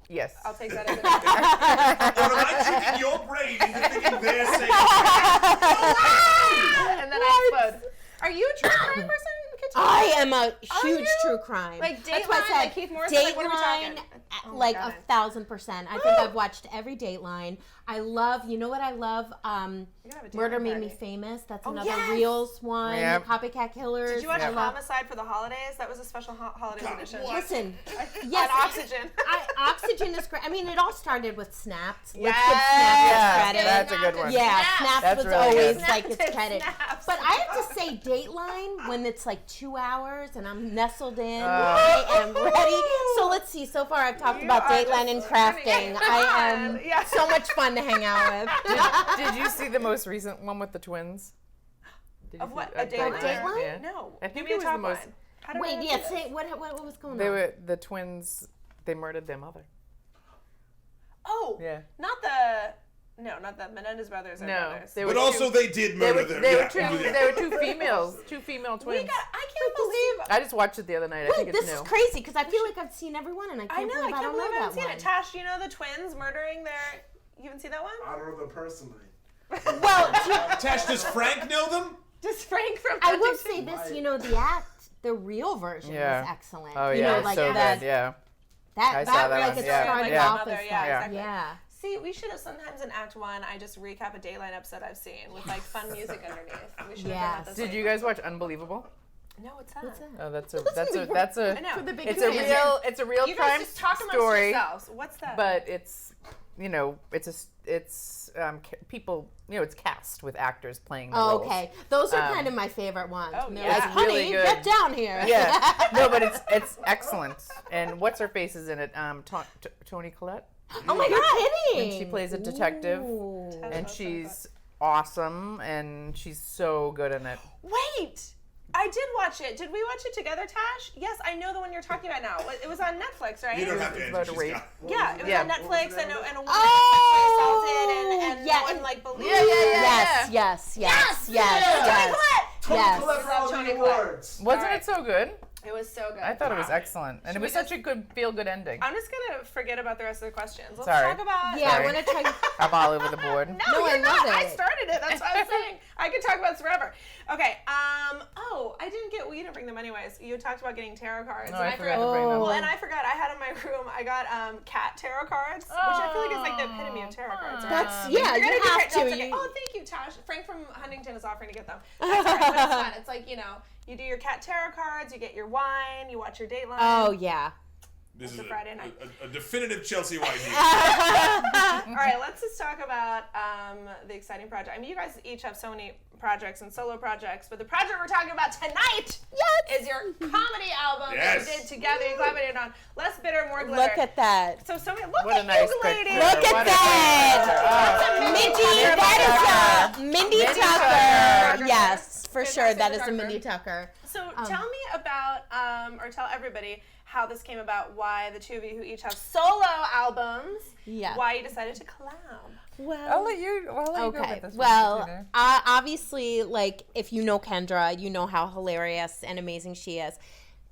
Yes. I'll take that as an Or am I tricking your brain into thinking they're saying and then I explode. Are you a true crime person, Katina? I am a huge you? true crime. Like That's why I Dateline, said like Keith Morrison, like what are we Dateline, talking? Oh my like God. 1,000%. I think I've watched every Dateline. I love, you know what I love? You gotta have a Murder Dateline Made Me party. Famous. That's Oh, another yes! Reels one. Yep. Copycat Killers. Did you watch I love- Homicide for the Holidays? That was a special holidays God, edition. what? Listen, On yes, Oxygen. Oxygen is great. I mean, it all started with Snapped. Let's give Yes. Snapped Yeah, credit. that's a good one. Yeah, Snaps. Snapped That's was really always good. like its Snapped credit. snaps. But I have to say, Dateline, when it's like 2 hours and I'm nestled in, I am ready. So let's see. So far, I've talked You about are Dateline and just crafting. running. I am Yeah. so much fun to hang out with. Did you see the most recent one with the twins? Did you Of see- what? A Dateline? Dateline? Yeah. No. I think Give it me a was the top most. line. How did I Wait, not yeah, see say this? what was going They on? were the twins. They murdered their mother. Oh. Yeah. Not the Menendez brothers are No, brothers. they were But also two, they did they murder were, them. they were Yeah, two. we do that. They were two females. Two female twins. I can't believe. I just watched it the other night. I Wait, think it's this is new. crazy because I feel like I've seen every one and I I can't know. believe I can't don't believe know I that haven't seen one. it. Tash, you know the twins murdering their. You haven't seen that one? I don't know them personally. Well, Tash, does Frank know them? Just Frank from. I will Huntington. say this, you know, the real version Yeah. was excellent. Oh you yeah, know, like so that, good. Yeah. that I saw that like one, it yeah, started yeah. off as Yeah, that. exactly. Yeah. See, we should have sometimes in Act 1, I just recap a Dateline episode I've seen with like fun music underneath. We should have done Yes. that this Did week. you guys watch Unbelievable? No, it's that. What's that? Oh, that's a I know. For the big it's a fans. real You guys crime just talk amongst story, yourselves. What's that? but it's people, it's cast with actors playing the Oh, roles. okay. Those are kind of my favorite ones. Oh, And they're yeah. like, It's honey, really good. get down here. Yeah, no, but it's excellent. And what's her face is in it? Toni Collette, Oh my God, and she plays a detective, Ooh. and she's awesome, and she's so good in it. Wait! I did watch it. Did we watch it together, Tash? Yes, I know the one you're talking about now. It was on Netflix, right? You don't have to It's answer. about a She's rape. got Yeah, it was Yeah. on Netflix, and a woman Oh, was sexually assaulted, and yeah, no one and- like believed. Yes. Toni Collette! Tony Yes. Collette for all Toni the Collette. awards. Wasn't Alright. it so good? It was so good. I thought it was excellent, and it was such a good feel-good ending. I'm just gonna forget about the rest of the questions. Let's Sorry. talk about. Yeah, Sorry. I want to try. I'm all over the board. No, I you're not. love I it. started it. That's what I'm saying. I could talk about this forever. Okay. Oh, I didn't get. Well, you didn't bring them anyways. You talked about getting tarot cards. No, and I forgot to bring them. Well, and I forgot. I had in my room. I got cat tarot cards, which I feel like is like the epitome of tarot cards. Right? That's You're yeah. gonna You do have great. to. That's okay. Oh, thank you, Tash. Frank from Huntington is offering to get them. That's all right, but it's fun. It's like you do your cat tarot cards. You get your wine. You watch your Dateline. Oh yeah. This is a Friday night. a definitive Chelsea White here. All right, let's just talk about the exciting project. I mean, you guys each have so many projects and solo projects, but the project we're talking about tonight is your comedy album that you did together. You collaborated on Less Bitter, More Glitter. Look at that. So many. Look What a at nice you, picture. ladies. Look at What a that. great Mindy, picture. that is a Mindy Tucker. Tucker. Yes, for sure. Fantastic That is a photographer. Mindy Tucker. So tell me about, or tell everybody how this came about, why the two of you who each have solo albums, Yeah. why you decided to collab. I'll let you go Okay. with this Well, one. obviously, like, if you know Kendra, you know how hilarious and amazing she is.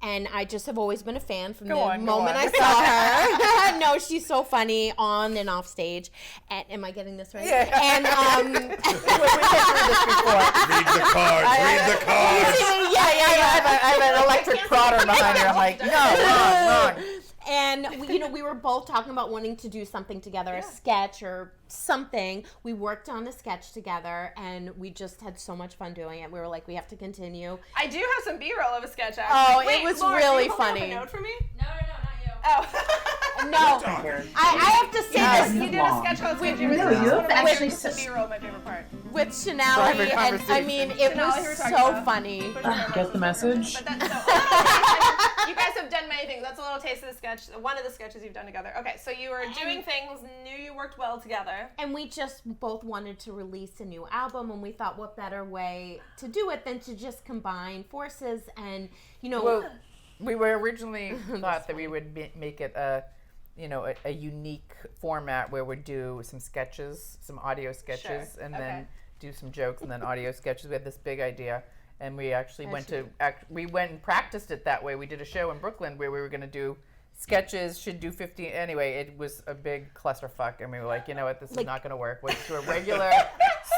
And I just have always been a fan from the moment I saw her. No, she's so funny on and off stage. And am I getting this right? Yeah. And we went through this before. Read the cards. Read the cards. I have an electric prodder behind her. I'm like, no, wrong. And we were both talking about wanting to do something together, a sketch or something. We worked on a sketch together, and we just had so much fun doing it. We were like, we have to continue. I do have some B-roll of a sketch, actually. Oh, Wait, it was Lauren, really you hold up funny. a note for me? No, not you. Oh. No, I have to say You this did a sketch called Sketchy Rhythms. No, you have actually the B-roll, my favorite part. with Chanel, Private and I conversation. mean, it Chanel, who we're was talking so about. funny. Get the message? But that's you guys have done many things. That's a little taste of the sketch. One of the sketches you've done together. Okay, so you were doing things, knew you worked well together. And we just both wanted to release a new album, and we thought, what better way to do it than to just combine forces and, Well, we were originally thought that we would make it a unique format where we'd do some sketches, some audio sketches, and then do some jokes, and then audio sketches. We had this big idea, and we actually went and practiced it that way. We did a show in Brooklyn where we were going to do sketches, should do 50. Anyway, it was a big clusterfuck, and we were like, you know what, this is not going to work. Let's do a regular,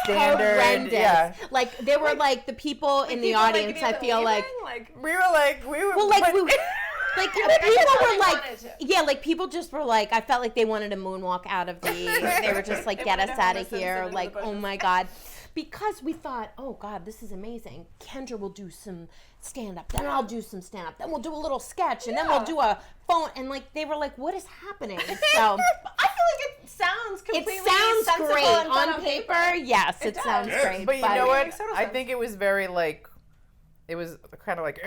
standard. horrendous. Yeah. Like, there were, like, the people in the audience, I feel like... We were Well, like, people were like, wanted to. yeah, like, people just were like, I felt like they wanted to moonwalk out of the, they were just like, They get wanted us to out Homer of here, Simpson like, into the oh bushes. my God. Because we thought, oh God, this is amazing. Kendra will do some stand-up, then I'll do some stand-up, then we'll do a little sketch, and then we'll do a phone, and like, they were like, what is happening? So, I feel like it sounds completely it sounds sensible great and fun on paper. Yes, it does. sounds Yes. great. But you know what? total I sense. think it was very like, it was kind of like,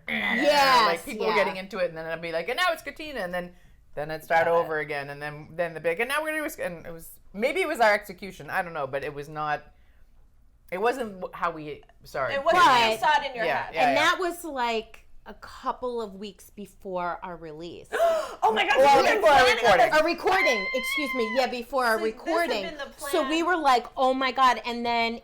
Yes, like people were getting into it, and then I'd be like, and now it's Katina, and then it'd start over again, and then the big, and now we're gonna do, and it was maybe it was our execution, I don't know, but it was not. It wasn't how we. Sorry. It wasn't Right. you saw it in your head. And that was like a couple of weeks before our release. Oh my God! Well, you've been before our planning on recording. this. A recording, excuse me. Yeah, before our So this had recording. been the plan. So we were like, oh my God. And then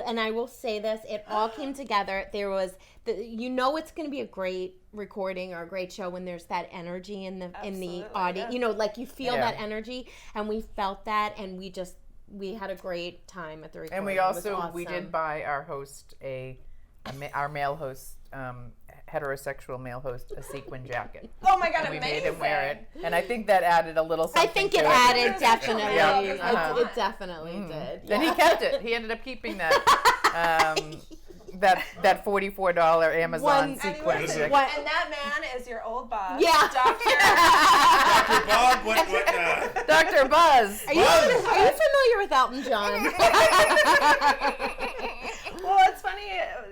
and I will say this, it all came together. There was, it's going to be a great recording or a great show when there's that energy in the Absolutely, audience. yeah. Like you feel Yeah. that energy. And we felt that, and we had a great time at the recording. And we It was also we awesome. did buy our host our male host, heterosexual male host, a sequin jacket. Oh my God! We Amazing. made him wear it, and I think that added a little I something. think to it added It definitely. Yeah. It definitely did. Then he kept it. He ended up keeping that. That $44 Amazon One- sequin. And jacket. What- that man is your old boss. Yeah. Dr. Bob, what Dr. Buzz. Are you familiar with Elton John? Well, it's funny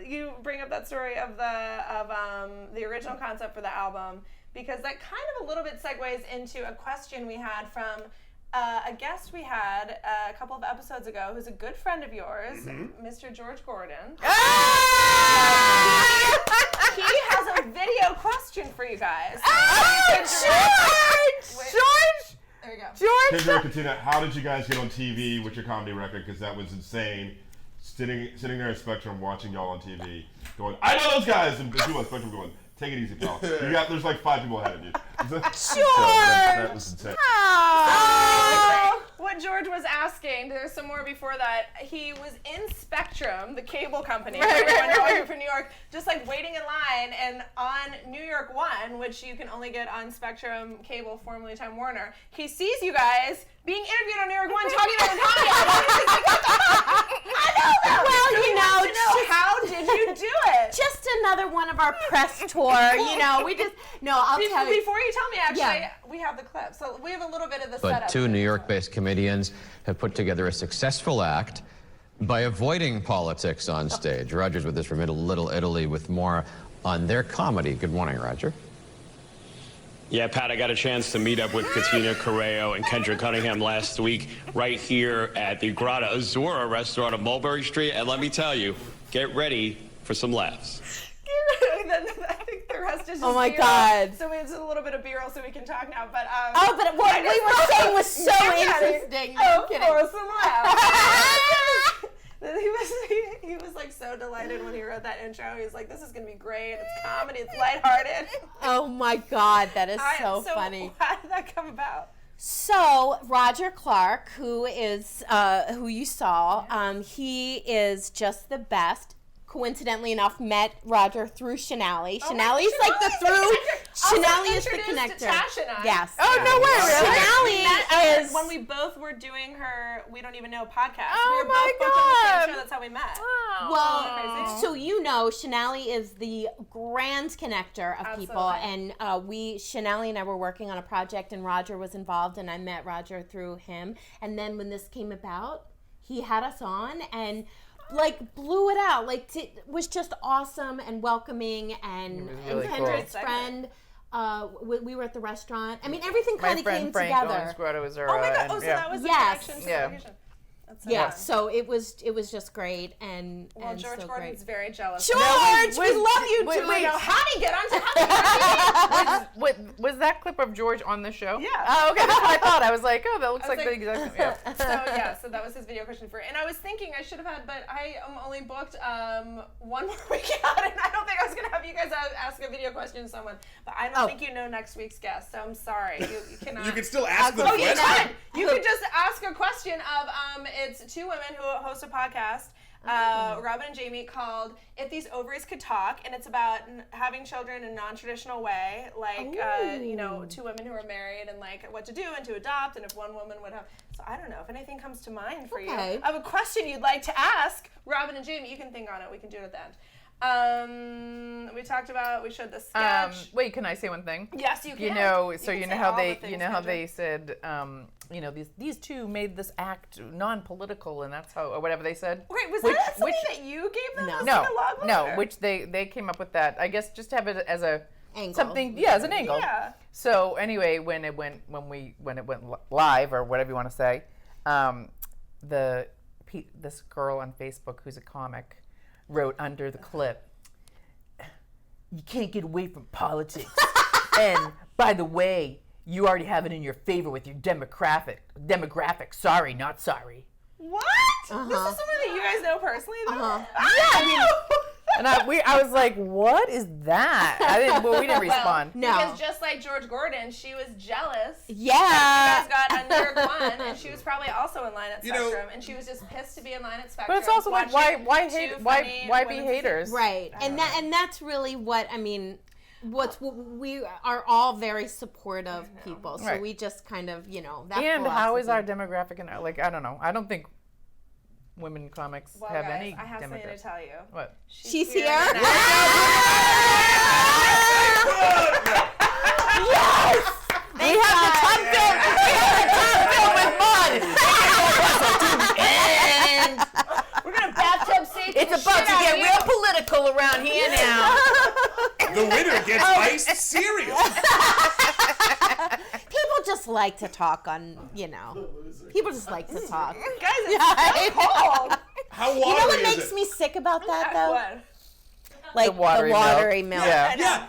you bring up that story of the original concept for the album, because that kind of a little bit segues into a question we had from a guest we had a couple of episodes ago, who's a good friend of yours, Mr. George Gordon. He has a video question for you guys. George! There you go. George! Kendra, Katina, how did you guys get on TV with your comedy record? Because that was insane. Sitting there at Spectrum watching y'all on TV, going, I know those guys, and people on Spectrum going, Take it easy, pal. There's like 5 people ahead of you. So George! that was insane. What George was asking, there's some more before that. He was in Spectrum, the cable company, right. From New York, just like waiting in line, and on New York 1, which you can only get on Spectrum Cable, formerly Time Warner, he sees you guys being interviewed on New York 1 talking about the comedy album. He's like, what the fuck? I know that. Well, you know, how did you do it? Just another one of our press tour, you know, I'll tell you. Before you tell me, actually, we have the clip. So we have a little bit of the setup. But 2 New York-based comedians have put together a successful act by avoiding politics on stage. Roger's with us from Little Italy with more on their comedy. Good morning, Roger. Yeah, Pat, I got a chance to meet up with Katina Corrao and Kendra Cunningham last week right here at the Grata Azura restaurant on Mulberry Street. And let me tell you, get ready for some laughs. I think the rest is just oh my B-roll. God. So it's a little bit of B-roll so we can talk now. But but what we were saying was so interesting. No kidding. For some laughs. He was like so delighted when he wrote that intro. He was like, this is going to be great. It's comedy. It's lighthearted. Oh my God. That is so funny. How did that come about? So Roger Clark, who you saw, he is just the best. Coincidentally enough, met Roger through Shanali. Shanali's like the through. Shanali is the connector. To Tash and I. Yes. Oh no way! Really? Shanali is when we both were doing her We Don't Even Know podcast. Oh we were my both on the same show. That's how we met. Well, so you know, Shanali is the grand connector of people, and Shanali and I were working on a project, and Roger was involved, and I met Roger through him. And then when this came about, he had us on and like blew it out. Like was just awesome and welcoming, and really Kendra's cool. friend. We were at the restaurant. I mean, everything kind of came Frank together. owns Grotto Azura. Oh my God! So that was the connection to the location. So it was just great and George so Gordon's great. very jealous. George, we love you too. Wait, how did he get onto Honey? Was that clip of George on the show? Yeah. Oh, okay. That's what I thought. I was like, oh, that looks like the exact. Yeah. So that was his video question for. And I was thinking I should have had, but I am only booked 1 more week out, and I don't think I was gonna have you guys ask a video question to someone. But I don't think you know next week's guest, so I'm sorry. You cannot. You can still ask them a question. Fine. You could just ask a question of it's 2 women who host a podcast, Robin and Jamie, called If These Ovaries Could Talk, and it's about having children in a non-traditional way, like 2 women who are married and like what to do and to adopt, and if one woman would have. So I don't know if anything comes to mind for you. I have a question you'd like to ask Robin and Jamie. You can think on it. We can do it at the end. We showed the sketch. Wait, can I say one thing? Yes, you can. You know how they said, these 2 made this act non-political, and that's how, or whatever they said. Wait, was that something that you gave them? No, which they came up with that. I guess just to have it as a angle. Something, as an angle. Yeah. So anyway, when it went live, or whatever you want to say, this girl on Facebook who's a comic wrote under the clip, "You can't get away from politics." And by the way, you already have it in your favor with your demographic. Sorry, not sorry. What? This is someone that you guys know personally, though? Yeah, I mean, and I was like, what is that? We didn't respond. No. Because just like George Gordon, she was jealous. Yeah. You guys got on New York 1, and she was probably also in line at Spectrum, and she was just pissed to be in line at Spectrum. But it's also like, why be haters? Right. And that's really what, I mean, we are all very supportive people, so we just kind of, that And how is our demographic? And I don't know. I don't think women comics have guys, any I have something to tell you. What? She's here. Yes! We have the top film. With mud. And we're gonna bathtub safety. It's about to get real political around here now. The winner gets iced cereal. People just like to talk on, People just like to talk. Guys, it's so cold. How watery is it? You know what makes me sick about that, though? What? Like the watery milk. Yeah.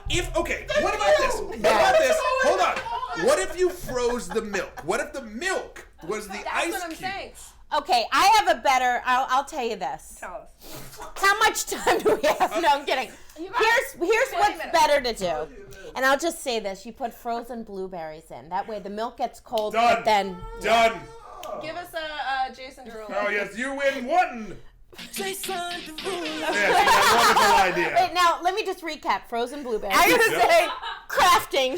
What about this? Hold on. What if you froze the milk? What if the milk was the That's ice what I'm cube. saying. Okay, I have a better. I'll tell you this. Tell us. How much time do we have? No, I'm kidding. Here's what's minutes. better to do. And I'll just say this: you put frozen blueberries in. That way, the milk gets cold, Done. but then Done. Give us a Jason Derulo. Oh yes, you win one. Jason Derulo. Yes, that wonderful idea. Wait, now let me just recap: frozen blueberries. I gotta say, crafting,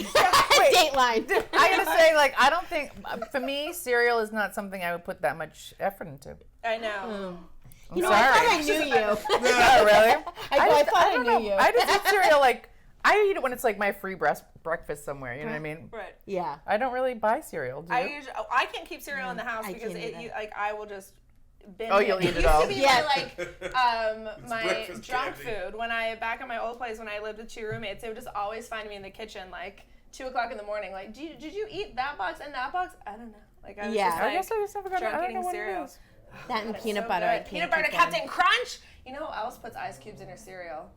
Dateline. I gotta say, like, I don't think, for me, cereal is not something I would put that much effort into. I know. You know, sorry. I thought I knew you. Oh, really? I thought I don't knew know. you. I just eat cereal, like, I eat it when it's like my free breakfast somewhere, you know what I mean? Right. Yeah. I don't really buy cereal, do you? I can't keep cereal in the house I because can't either. I will just binge Oh, you'll it. eat it used all. to be Yeah. my breakfast junk candy. food back in my old place when I lived with 2 roommates. They would just always find me in the kitchen like 2:00 in the morning. Like, did you eat that box and that box? I don't know. Like I was Yeah. just I like, I guess I just never got it. I drunk don't eating know what cereal. it is. That and It's peanut so butter. good. I can't Peanut butter keep down. Captain Crunch. You know who else puts ice cubes in her cereal?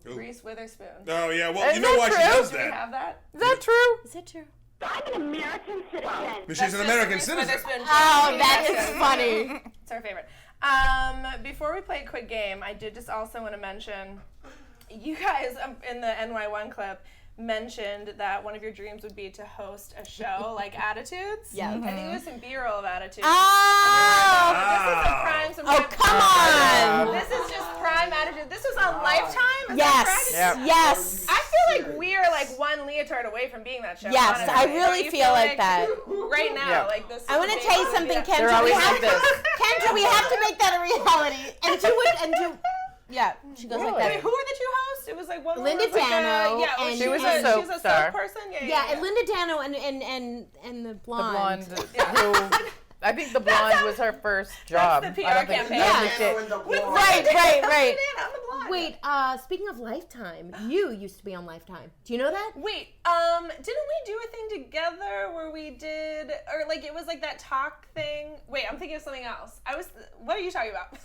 Ooh. Reese Witherspoon. Oh yeah, well Is you know that why she true? does Do we that. have that? Is that true? Is it true? She's That's an just American Reese citizen. Witherspoon. Oh, that is funny. It's our favorite. Before we play a quick game, I did just also want to mention, you guys in the NY1 clip mentioned that one of your dreams would be to host a show like Attitudes. Yeah. I think it was some B-roll of Attitudes. Oh! This is a prime. Oh, come on! This is just prime Attitude. This was on Lifetime. Is Yes. that correct? Yep. Yes. I feel like we are like one leotard away from being that show. Yes, honestly. I Don't really you feel like that. Right now, Yeah. like this. I want to tell you something, They're Kendra. always like this. Kendra, we have to make that a reality. And do it. And do. Yeah, she goes like Wait, that. who were the 2 hosts? It was like one. Linda was like Dano yeah, and she was and- a soap soap star. person. Yeah, and Linda Dano and the The blonde. blonde who, I think the blonde was her first job. the PR I don't think campaign. I don't Yeah. think And the it- blonde. Right. I'm the blonde. Wait, speaking of Lifetime, you used to be on Lifetime. Do you know that? Wait, didn't we do a thing together where we did, or like it was like that talk thing? Wait, I'm thinking of something else. What are you talking about?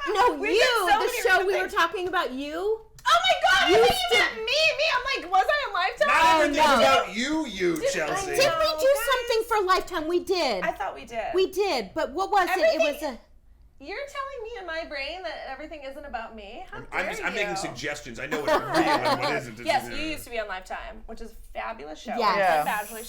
No, We you. did so The many show random we were things. talking about. You. Oh my God! You I think you still- meant me. I'm like, was I on Lifetime? Not everything's no. about you, Chelsea. Did we do guys. something for Lifetime? We did. I thought we did. We did, but what was it? It was a. You're telling me in my brain that everything isn't about me? How dare I'm you? making suggestions. I know what's real and what isn't. Yes, you used to be on Lifetime, which is a fabulous show. Yes. Yeah. Bachelor Yeah.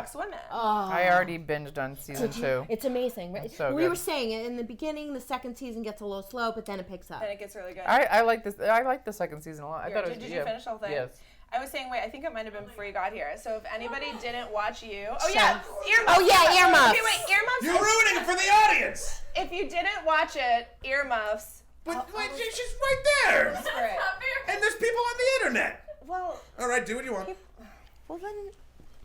stalks women. Oh. I already binged on season 2. It's amazing, right? It's so we good. were saying in the beginning, the second season gets a little slow, but then it picks up. Then it gets really good. I like this. I like the second season a lot. I thought it was. Did you finish the whole thing? Yes. I was saying, wait, I think it might have been before you got here. So if anybody didn't watch you, oh yeah, earmuffs. Oh yeah, earmuffs. Okay, wait, earmuffs. You're ruining it for the audience. If you didn't watch it, earmuffs. But wait, she's right there. Whisper it. And there's people on the internet. Well, All right, do what you want. Well then,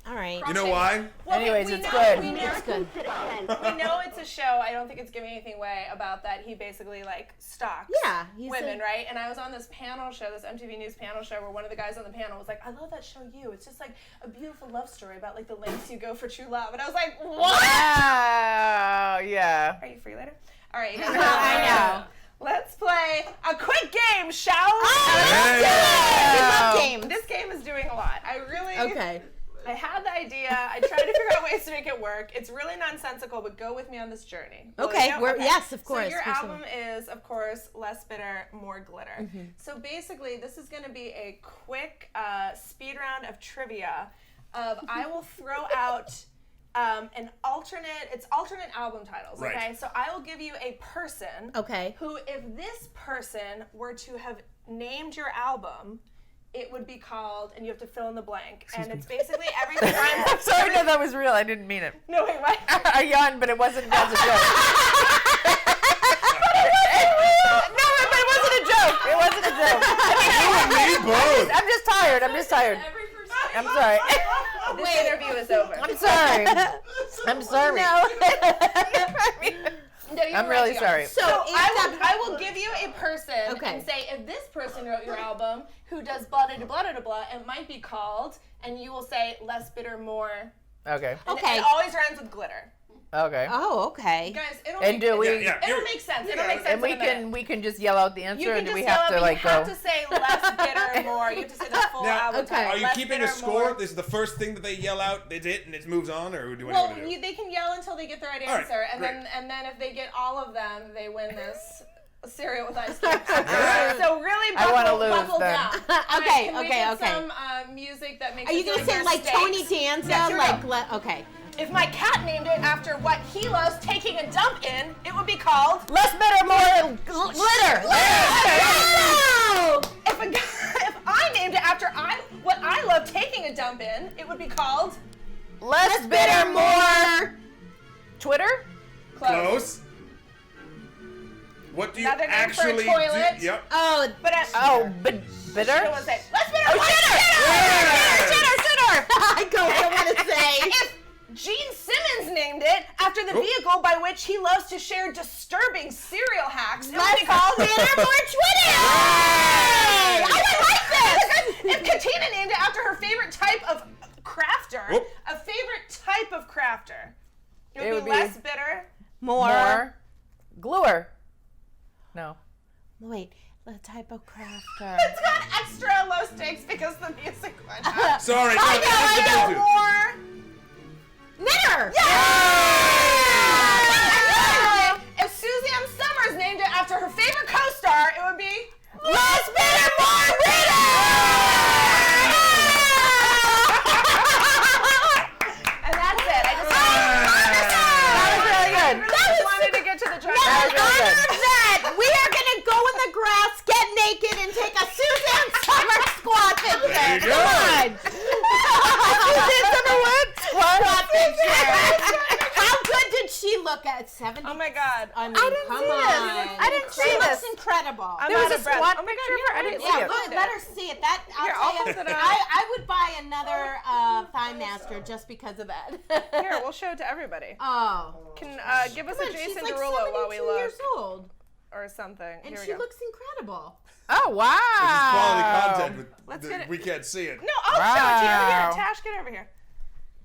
all right. You know why? well, Anyways, we it's know, good. We know, It's good. we know it's a show. I don't think it's giving anything away about that. He basically like stalks Yeah, he's women, right? And I was on this panel show, this MTV News panel show, where one of the guys on the panel was like, "I love that show, You. It's just like a beautiful love story about like the lengths you go for true love." And I was like, "What? Wow. Yeah. Are you free later?" All right, you guys. I know. Let's play a quick game, shall we? We love games. This game is doing a lot. I really. Okay. I had the idea. I tried to figure out ways to make it work. It's really nonsensical, but go with me on this journey. Will Okay, you? yes, of course. So your We're album is, of course, Less Bitter, More Glitter. Mm-hmm. So basically, this is going to be a quick speed round of trivia. I will throw out it's alternate album titles. Right. Okay, so I will give you a person. Okay. Who, if this person were to have named your album, it would be called, and you have to fill in the blank. And it's basically everything. I'm sorry, no, that was real. I didn't mean it. No, wait, what? I yawned, but it wasn't as a joke. No, but it wasn't a joke. It wasn't a joke. Me both. I'm just tired. Every person. I'm sorry. This interview is over. I'm sorry. I'm sorry. No, you're I'm right, really you sorry. are. So I will give you a person Okay. and say, if this person wrote your album who does blah blah blah blah blah, it might be called, and you will say Less Bitter, More. Okay. And Okay. It always rhymes with glitter. Okay. Oh, okay. Guys, it'll And make do we? It'll make sense. It'll make sense. And we in a minute. we can just yell out the answer, You or can do just we yell have out, to but like you have go? to say less bitter, more. You have to say the full album title. Are you Less keeping bitter, a score? more. This is the first thing that they yell out. That's it, and it moves on, or do Well, anyone do? they can yell until they get the right All right, answer, and great. then if they get all of them, they win this cereal with ice cubes. So really, I wanna buckle lose then. down. Okay, Can we okay, get okay. some music that makes Are you it feel gonna say your like stakes? Tony Danza? Yes, here we Like, go. okay. If my cat named it after what he loves taking a dump in, it would be called Less bitter, more glitter. If I named it after what I love taking a dump in, it would be called Less bitter, more Twitter. Close. What do you Another name actually for a toilet. do? Yep. Oh, But bitter. I want to say less bitter, more shitter. I don't want to say. If Gene Simmons named it after the vehicle by which he loves to share disturbing serial hacks, it would be called Bitter, more Twitter. I like this! If Katina named it after her favorite type of crafter, Whoop. a favorite type of crafter, it would be be less bitter. More gluer. No. Wait, the type of crafter. It's got extra low stakes because the music went up. Sorry. I know, more. Knitter. If Suzanne Summers named it after her favorite co-star, it would be Less bitter, more bitter. And that's it. I just That was really good. wanted to get to the track. That was really good. That we are gonna go in the grass, get naked, and take a Suzanne Summers squat picture. There you go. Come on. Suzanne Summers what? Squat picture. How good did she look at 70? Oh my God. I mean, didn't come see on. this. I didn't see She looks this. incredible. I'm There was out a of breath. squat Oh my picture God, of her? I didn't you see Yeah, it. good. Let her see it. That I'll Here, tell I'll you, hold it up. I would buy another Thigh Master just because of that. Here, we'll show it to everybody. Oh. Can give us Come a on, she's Jason like Derulo while we 72 look, years old, or something. and Here we she go. looks incredible. Oh wow. This is quality content. With Let's get it. We can't see it. No, I'll show it to you. Here, Wow. Tash, get over here.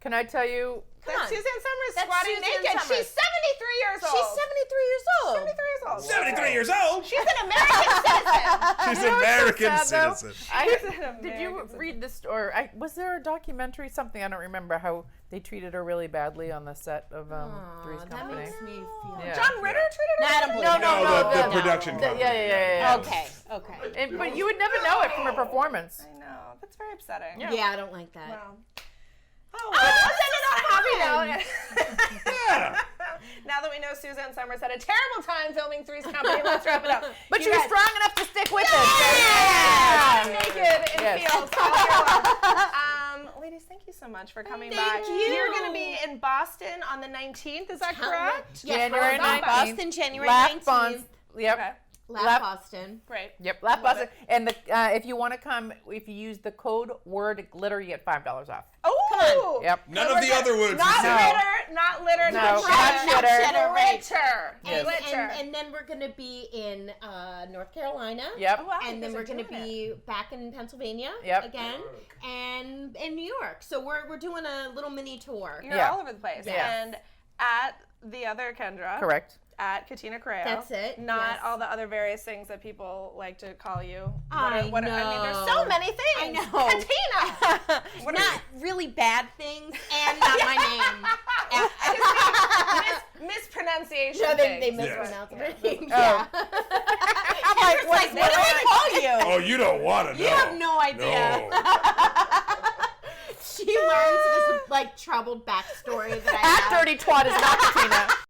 Can I tell you? That's on. Suzanne Summers That's squatting Suzanne naked. Summers. She's 73 years old. She's 73 years old. 73 years old. 73 years old. She's an American citizen. She's an American sad, though? citizen. Did you read this, or was there a documentary, something, I don't remember, how they treated her really badly on the set of Three's That Company? makes me feel. Yeah. John Ritter treated her? No, I don't believe No, it. the production company. Yeah. Okay. Okay. But you would never know it from her performance. I know. That's very upsetting. Yeah, I don't like that. Wow. Oh, let's end it on a happy note. Now that we know Suzanne Summers had a terrible time filming Three's Company, let's wrap it up. But you were guys- strong enough to stick with Yeah! it. Naked in Yes. fields all year long. Ladies, thank you so much for coming by. Thank you. You're going to be in Boston on the 19th, is that correct? Yes, January Boston, 19th. Boston, January Laugh 19th. Bons. Yep. Okay, Laugh Boston. great. Yep. Laugh Love Boston. And if you want to come, if you use the code word glitter, you get $5 off. Oh! Yep. None of the other words. Not you said. litter, not litter, No, not not shitter. shitter. Right. Glitter. Yes. Glitter. And then we're going to be in North Carolina. Yep. Wow, And you then guys we're are going to doing be back in Pennsylvania Yep. again, and in New York. So we're doing a little mini tour. You're Yeah. all over the place. Yeah. And at the other Kendra. Correct. At Katina Corrao. That's it, Not yes. all the other various things that people like to call you. I I mean, there's know. so many things. I know. Katina. What are Not really bad things, and not my name. I just mean mispronunciation. No, they things. mispronounced my name. Oh. Yeah. I'm like, Like, what do we call you? Oh, you don't want to know. You have no idea. No. She learns this like troubled backstory that I At have. Dirty Twat is not Katina.